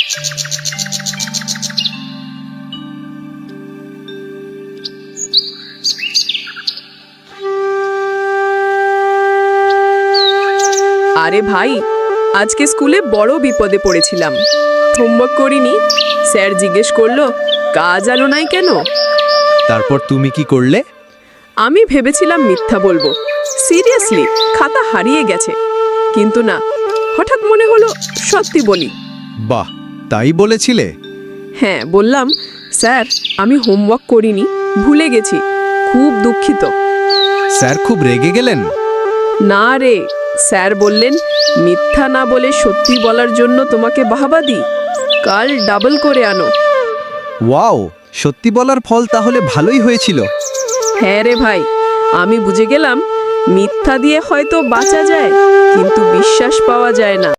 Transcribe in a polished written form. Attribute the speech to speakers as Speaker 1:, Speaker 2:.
Speaker 1: আরে ভাই, আজকে স্কুলে বড় বিপদে পড়েছিলাম। হোমওয়ার্ক করিনি, স্যার জিজ্ঞেস করলো কাজ আনো নাই কেন।
Speaker 2: তারপর তুমি কি করলে?
Speaker 1: আমি ভেবেছিলাম মিথ্যা বলবো, সিরিয়াসলি খাতা হারিয়ে গেছে, কিন্তু না, হঠাৎ মনে হলো সত্যি বলি।
Speaker 2: বাহ, তাই বলেছিলে?
Speaker 1: হ্যাঁ, বললাম স্যার আমি হোমওয়ার্ক করিনি, ভুলে গেছি, খুব দুঃখিত।
Speaker 2: স্যার খুব রেগে গেলেন?
Speaker 1: না রে, স্যার বললেন মিথ্যা না বলে সত্যি বলার জন্য তোমাকে বাহবা দিই, কাল ডাবল করে আনো।
Speaker 2: ওয়াও, সত্যি বলার ফল তাহলে ভালোই হয়েছিল।
Speaker 1: হ্যাঁ রে ভাই, আমি বুঝে গেলাম মিথ্যা দিয়ে হয়তো বাঁচা যায়, কিন্তু বিশ্বাস পাওয়া যায় না।